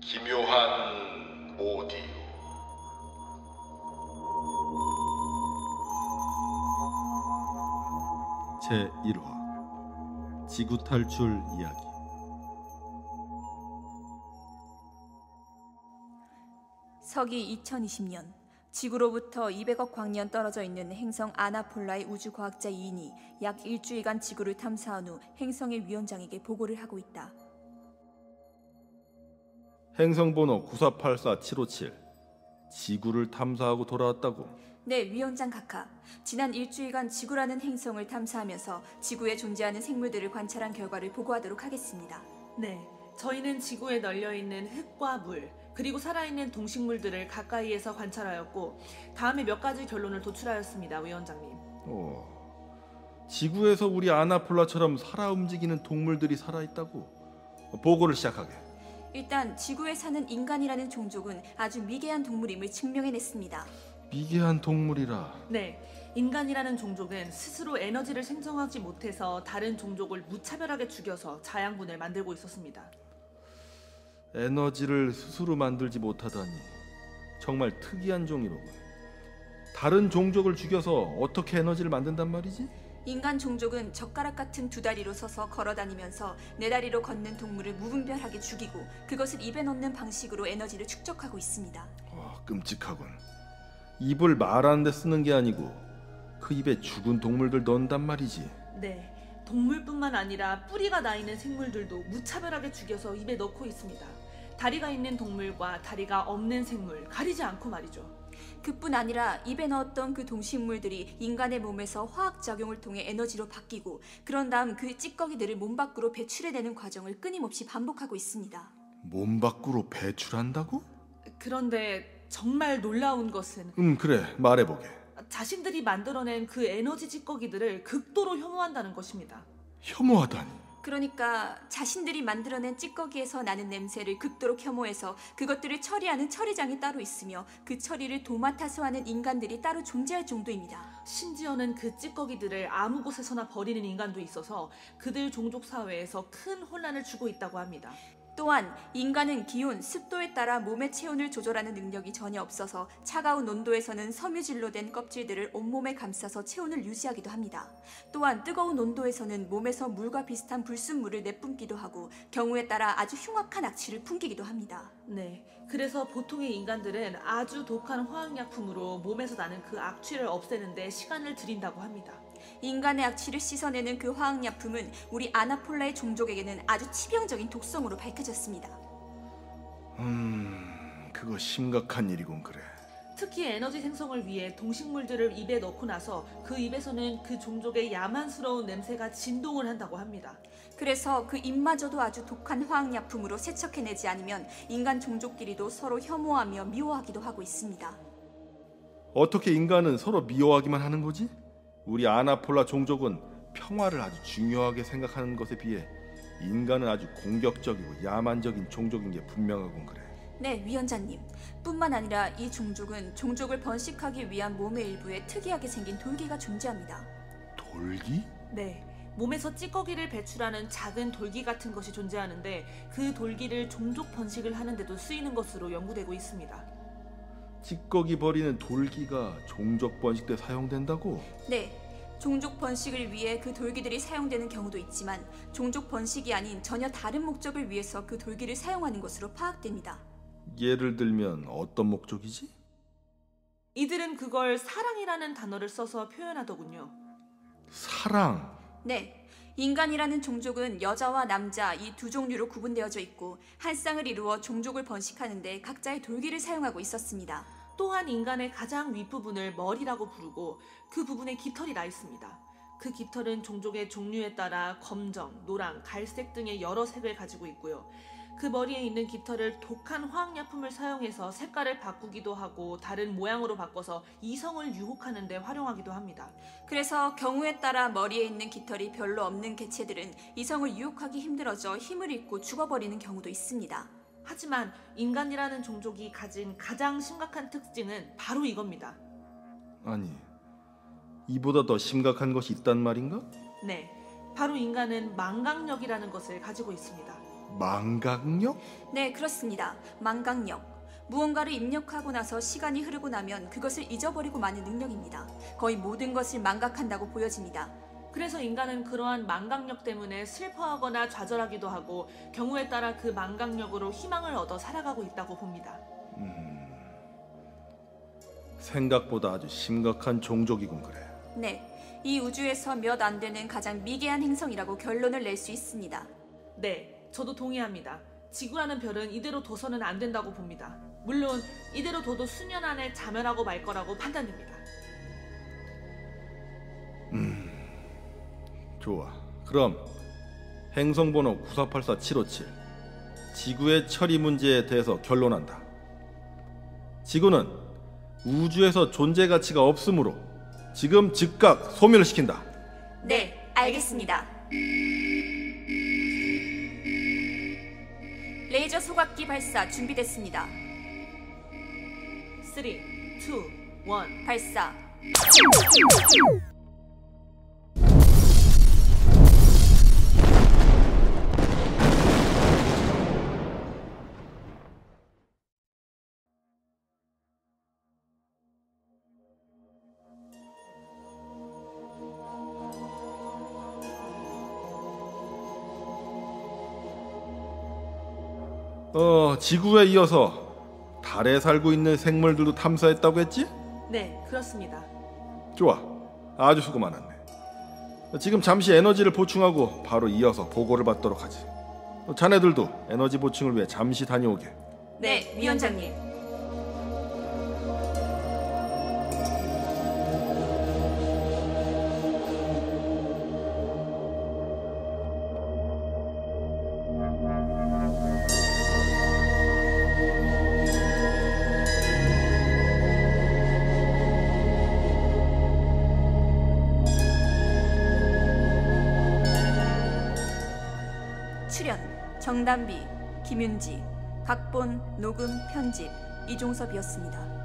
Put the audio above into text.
기묘한 오디오. 제1화 지구 탈출 이야기. 서기 2020년 지구로부터 200억 광년 떨어져 있는 행성 아나폴라의 우주과학자 2인이 약 일주일간 지구를 탐사한 후 행성의 위원장에게 보고를 하고 있다. 행성번호 9484757. 지구를 탐사하고 돌아왔다고. 네, 위원장 카카. 지난 일주일간 지구라는 행성을 탐사하면서 지구에 존재하는 생물들을 관찰한 결과를 보고하도록 하겠습니다. 네, 저희는 지구에 널려있는 흙과 물, 그리고 살아있는 동식물들을 가까이에서 관찰하였고 다음에 몇 가지 결론을 도출하였습니다, 위원장님. 지구에서 우리 아나폴라처럼 살아 움직이는 동물들이 살아있다고. 보고를 시작하게. 일단 지구에 사는 인간이라는 종족은 아주 미개한 동물임을 증명해냈습니다. 미개한 동물이라. 네, 인간이라는 종족은 스스로 에너지를 생성하지 못해서 다른 종족을 무차별하게 죽여서 자양분을 만들고 있었습니다. 에너지를 스스로 만들지 못하다니 정말 특이한 종이로군. 다른 종족을 죽여서 어떻게 에너지를 만든단 말이지? 인간 종족은 젓가락 같은 두 다리로 서서 걸어다니면서 네 다리로 걷는 동물을 무분별하게 죽이고 그것을 입에 넣는 방식으로 에너지를 축적하고 있습니다. 끔찍하군. 입을 말하는 데 쓰는 게 아니고 그 입에 죽은 동물들 넣는단 말이지. 네, 동물뿐만 아니라 뿌리가 나 있는 생물들도 무차별하게 죽여서 입에 넣고 있습니다. 다리가 있는 동물과 다리가 없는 생물 가리지 않고 말이죠. 그뿐 아니라 입에 넣었던 그 동식물들이 인간의 몸에서 화학작용을 통해 에너지로 바뀌고 그런 다음 그 찌꺼기들을 몸 밖으로 배출해내는 과정을 끊임없이 반복하고 있습니다. 몸 밖으로 배출한다고? 그런데 정말 놀라운 것은 그래, 말해보게. 자신들이 만들어낸 그 에너지 찌꺼기들을 극도로 혐오한다는 것입니다. 혐오하다니. 그러니까 자신들이 만들어낸 찌꺼기에서 나는 냄새를 극도로 혐오해서 그것들을 처리하는 처리장이 따로 있으며 그 처리를 도맡아서 하는 인간들이 따로 존재할 정도입니다. 심지어는 그 찌꺼기들을 아무 곳에서나 버리는 인간도 있어서 그들 종족 사회에서 큰 혼란을 주고 있다고 합니다. 또한 인간은 기온, 습도에 따라 몸의 체온을 조절하는 능력이 전혀 없어서 차가운 온도에서는 섬유질로 된 껍질들을 온몸에 감싸서 체온을 유지하기도 합니다. 또한 뜨거운 온도에서는 몸에서 물과 비슷한 불순물을 내뿜기도 하고 경우에 따라 아주 흉악한 악취를 풍기기도 합니다. 네, 그래서 보통의 인간들은 아주 독한 화학약품으로 몸에서 나는 그 악취를 없애는 데 시간을 들인다고 합니다. 인간의 악취를 씻어내는 그 화학약품은 우리 아나폴라의 종족에게는 아주 치명적인 독성으로 밝혀졌습니다. 그거 심각한 일이군. 그래. 특히 에너지 생성을 위해 동식물들을 입에 넣고 나서 그 입에서는 그 종족의 야만스러운 냄새가 진동을 한다고 합니다. 그래서 그 입마저도 아주 독한 화학약품으로 세척해내지 않으면 인간 종족끼리도 서로 혐오하며 미워하기도 하고 있습니다. 어떻게 인간은 서로 미워하기만 하는 거지? 우리 아나폴라 종족은 평화를 아주 중요하게 생각하는 것에 비해 인간은 아주 공격적이고 야만적인 종족인 게 분명하군. 그래. 네, 위원장님. 뿐만 아니라 이 종족은 종족을 번식하기 위한 몸의 일부에 특이하게 생긴 돌기가 존재합니다. 돌기? 네, 몸에서 찌꺼기를 배출하는 작은 돌기 같은 것이 존재하는데 그 돌기를 종족 번식을 하는 데도 쓰이는 것으로 연구되고 있습니다. 찌꺼기 버리는 돌기가 종족 번식 때 사용된다고? 네, 종족 번식을 위해 그 돌기들이 사용되는 경우도 있지만 종족 번식이 아닌 전혀 다른 목적을 위해서 그 돌기를 사용하는 것으로 파악됩니다. 예를 들면 어떤 목적이지? 이들은 그걸 사랑이라는 단어를 써서 표현하더군요. 사랑? 네, 인간이라는 종족은 여자와 남자 이 두 종류로 구분되어져 있고 한 쌍을 이루어 종족을 번식하는데 각자의 돌기를 사용하고 있었습니다. 또한 인간의 가장 윗부분을 머리라고 부르고 그 부분에 깃털이 나 있습니다. 그 깃털은 종족의 종류에 따라 검정, 노랑, 갈색 등의 여러 색을 가지고 있고요. 그 머리에 있는 깃털을 독한 화학약품을 사용해서 색깔을 바꾸기도 하고 다른 모양으로 바꿔서 이성을 유혹하는 데 활용하기도 합니다. 그래서 경우에 따라 머리에 있는 깃털이 별로 없는 개체들은 이성을 유혹하기 힘들어져 힘을 잃고 죽어버리는 경우도 있습니다. 하지만 인간이라는 종족이 가진 가장 심각한 특징은 바로 이겁니다. 아니, 이보다 더 심각한 것이 있단 말인가? 네, 바로 인간은 망각력이라는 것을 가지고 있습니다. 망각력? 네, 그렇습니다. 망각력. 무언가를 입력하고 나서 시간이 흐르고 나면 그것을 잊어버리고 마는 능력입니다. 거의 모든 것을 망각한다고 보여집니다. 그래서 인간은 그러한 망각력 때문에 슬퍼하거나 좌절하기도 하고 경우에 따라 그 망각력으로 희망을 얻어 살아가고 있다고 봅니다. 생각보다 아주 심각한 종족이군 그래. 네, 이 우주에서 몇 안 되는 가장 미개한 행성이라고 결론을 낼 수 있습니다. 네, 저도 동의합니다. 지구라는 별은 이대로 둬서는 안 된다고 봅니다. 물론 이대로 둬도 수년 안에 자멸하고 말 거라고 판단됩니다. 좋아. 그럼 행성번호 9484757 지구의 처리 문제에 대해서 결론한다. 지구는 우주에서 존재 가치가 없으므로 지금 즉각 소멸을 시킨다. 네, 알겠습니다. 레이저 소각기 발사 준비됐습니다. 3, 2, 1 발사. 지구에 이어서 달에 살고 있는 생물들도 탐사했다고 했지? 네, 그렇습니다. 좋아. 아주 수고 많았네. 지금 잠시 에너지를 보충하고 바로 이어서 보고를 받도록 하지. 자네들도 에너지 보충을 위해 잠시 다녀오게. 네, 위원장님. 출연 정담비, 김윤지, 각본, 녹음, 편집 이종섭이었습니다.